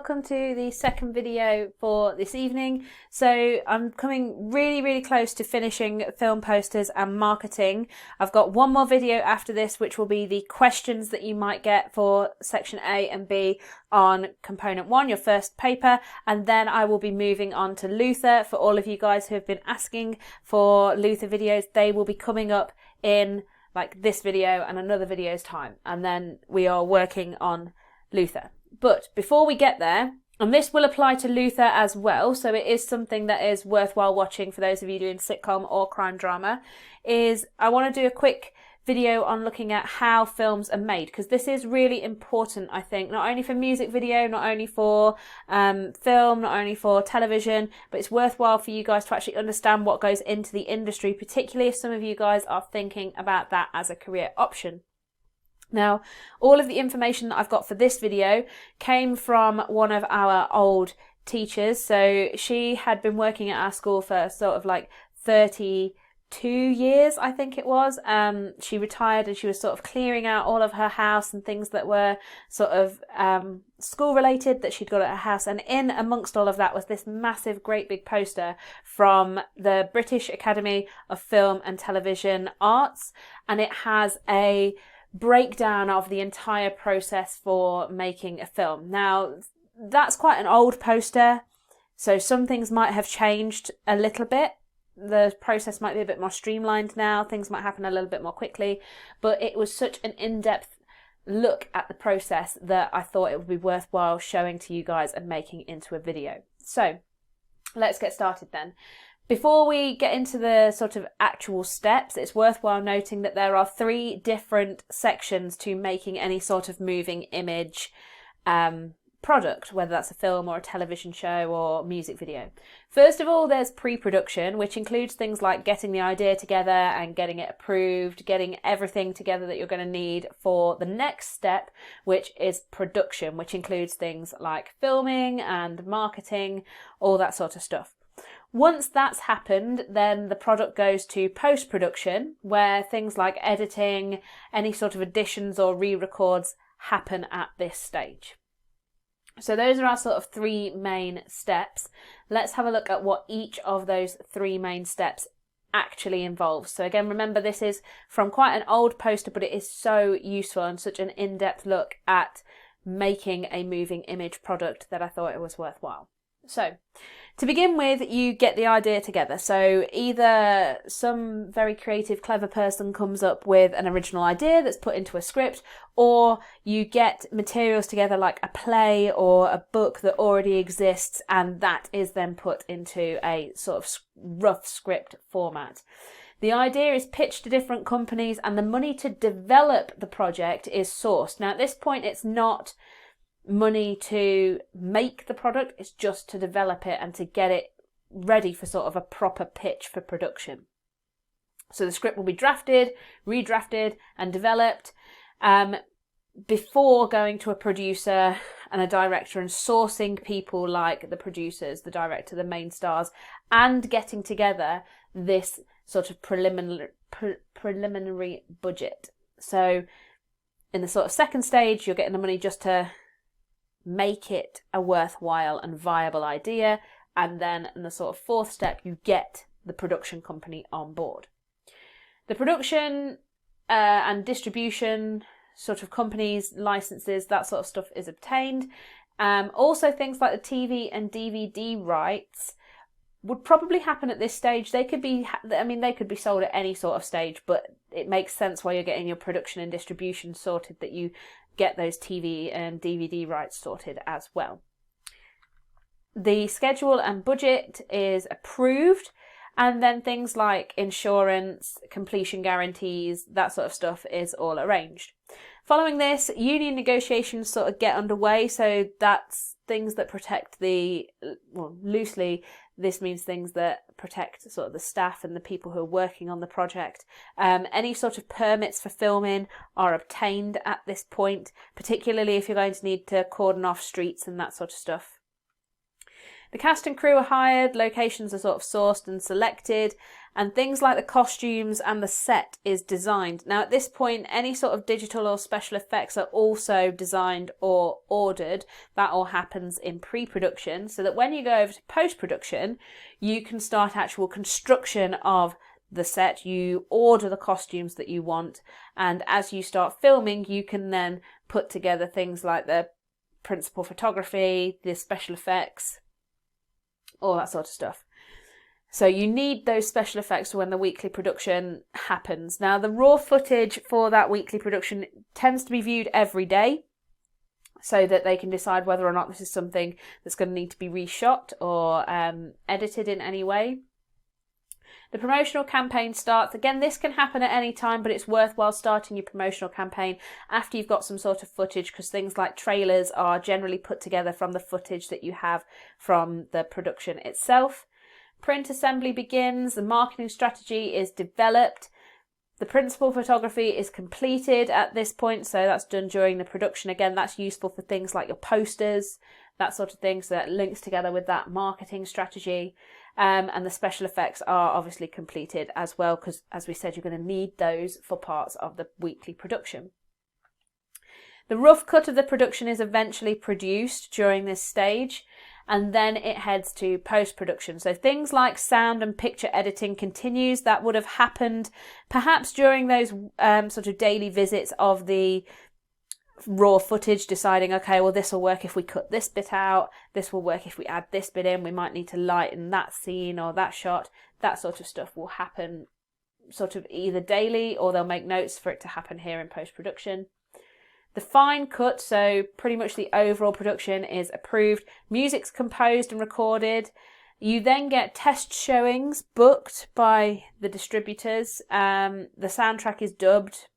welcome to the second video for this evening. So I'm coming really close to finishing film posters and marketing. I've got one more video after this, which will be the questions that you might get for section A and B on component 1, your first paper, and then I will be moving on to Luther. For all of you guys who have been asking for Luther videos, they will be coming up in like this video and another video's time, and then we are working on Luther. But before we get there, and this will apply to Luther as well, so it is something that is worthwhile watching for those of you doing sitcom or crime drama, is I want to do a quick video on looking at how films are made, because this is really important, I think, not only for music video, not only for film, not only for television, but it's worthwhile for you guys to actually understand what goes into the industry, particularly if some of you guys are thinking about that as a career option. Now, all of the information that I've got for this video came from one of our old teachers. So she had been working at our school for sort of like 32 years, I think it was. She retired and she was sort of clearing out all of her house and things that were sort of school related that she'd got at her house. And in amongst all of that was this massive, great big poster from the British Academy of Film and Television Arts. And it has a breakdown of the entire process for making a film. Now, that's quite an old poster, so some things might have changed a little bit. The process might be a bit more streamlined now, things might happen a little bit more quickly, but it was such an in-depth look at the process that I thought it would be worthwhile showing to you guys and making into a video. So let's get started then. Before we get into the sort of actual steps, it's worthwhile noting that there are 3 different sections to making any sort of moving image product, whether that's a film or a television show or music video. First of all, there's pre-production, which includes things like getting the idea together and getting it approved, getting everything together that you're going to need for the next step, which is production, which includes things like filming and marketing, all that sort of stuff. Once that's happened, then the product goes to post-production, where things like editing, any sort of additions or re-records happen at this stage. So those are our sort of 3 main steps. Let's have a look at what each of those 3 main steps actually involves. So again, remember this is from quite an old poster, but it is so useful and such an in-depth look at making a moving image product that I thought it was worthwhile. So, to begin with, you get the idea together. So either some very creative, clever person comes up with an original idea that's put into a script, or you get materials together like a play or a book that already exists, and that is then put into a sort of rough script format. The idea is pitched to different companies, and the money to develop the project is sourced. Now, at this point, it's not money to make the product, it's just to develop it and to get it ready for sort of a proper pitch for production. So the script will be drafted, redrafted and developed before going to a producer and a director and sourcing people like the producers, the director, the main stars, and getting together this sort of preliminary budget. So in the sort of second stage, you're getting the money just to make it a worthwhile and viable idea, and then in the sort of 4th step you get the production company on board. The production and distribution sort of companies, licenses, that sort of stuff is obtained. Also things like the TV and DVD rights would probably happen at this stage. They could be sold at any sort of stage, but it makes sense while you're getting your production and distribution sorted that you get those TV and DVD rights sorted as well. The schedule and budget is approved, and then things like insurance, completion guarantees, that sort of stuff is all arranged. Following this, union negotiations sort of get underway, so that's things that protect loosely, this means things that protect sort of the staff and the people who are working on the project. Any sort of permits for filming are obtained at this point, particularly if you're going to need to cordon off streets and that sort of stuff. The cast and crew are hired, locations are sort of sourced and selected, and things like the costumes and the set is designed. Now at this point, any sort of digital or special effects are also designed or ordered. That all happens in pre-production, so that when you go over to post-production, you can start actual construction of the set. You order the costumes that you want, and as you start filming, you can then put together things like the principal photography, the special effects, all that sort of stuff. So you need those special effects when the weekly production happens. Now the raw footage for that weekly production tends to be viewed every day, so that they can decide whether or not this is something that's going to need to be reshot or edited in any way. The promotional campaign starts. Again, this can happen at any time, but it's worthwhile starting your promotional campaign after you've got some sort of footage, because things like trailers are generally put together from the footage that you have from the production itself. Print assembly begins, the marketing strategy is developed, the principal photography is completed at this point, so that's done during the production. Again, that's useful for things like your posters, that sort of thing, so that links together with that marketing strategy. And the special effects are obviously completed as well, because as we said, you're going to need those for parts of the weekly production. The rough cut of the production is eventually produced during this stage, and then it heads to post-production. So things like sound and picture editing continues. That would have happened perhaps during those sort of daily visits of the raw footage, deciding, okay, well, this will work if we cut this bit out, this will work if we add this bit in, we might need to lighten that scene or that shot. That sort of stuff will happen sort of either daily, or they'll make notes for it to happen here in post-production. The fine cut, so pretty much the overall production, is approved. Music's composed and recorded. You then get test showings booked by the distributors. The soundtrack is dubbed.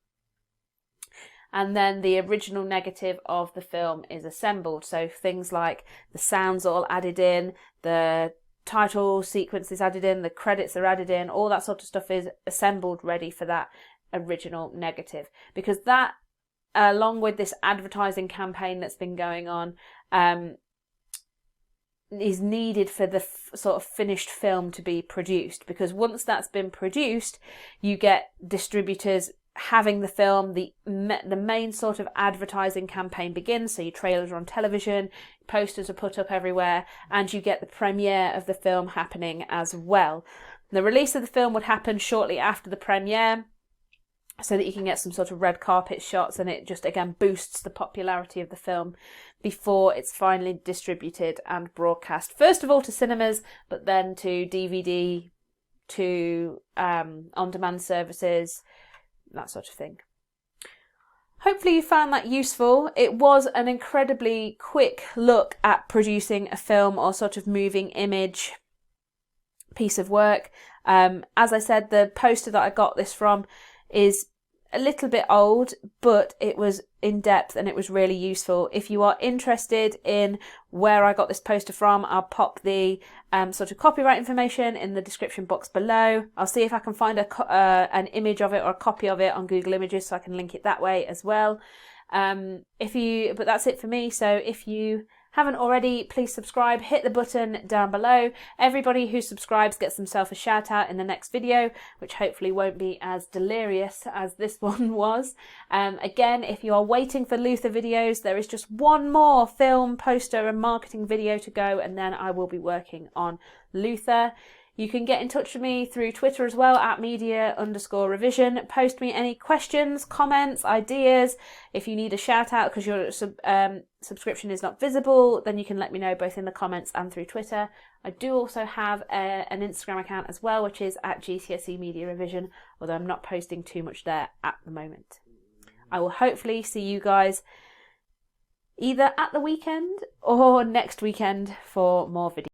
And then the original negative of the film is assembled. So things like the sounds all added in, the title sequence is added in, the credits are added in, all that sort of stuff is assembled ready for that original negative. Because that, along with this advertising campaign that's been going on, is needed for the sort of finished film to be produced. Because once that's been produced, you get distributors having the film, the main sort of advertising campaign begins. So your trailers are on television, posters are put up everywhere, and you get the premiere of the film happening as well. The release of the film would happen shortly after the premiere, so that you can get some sort of red carpet shots, and it just again boosts the popularity of the film before it's finally distributed and broadcast, first of all to cinemas, but then to DVD, to on-demand services, that sort of thing. Hopefully you found that useful. It was an incredibly quick look at producing a film or sort of moving image piece of work. As I said, the poster that I got this from is a little bit old, but it was in depth and it was really useful. If you are interested in where I got this poster from, I'll pop the sort of copyright information in the description box below. I'll see if I can find an image of it or a copy of it on Google Images, so I can link it that way as well. But that's it for me. So if you haven't already, please subscribe, hit the button down below. Everybody who subscribes gets themselves a shout out in the next video, which hopefully won't be as delirious as this one was. Again, if you are waiting for Luther videos, there is just one more film, poster and marketing video to go, and then I will be working on Luther. You can get in touch with me through Twitter as well, @media_revision. Post me any questions, comments, ideas. If you need a shout out because your subscription is not visible, then you can let me know both in the comments and through Twitter. I do also have an Instagram account as well, which is @GCSE Media Revision, although I'm not posting too much there at the moment. I will hopefully see you guys either at the weekend or next weekend for more videos.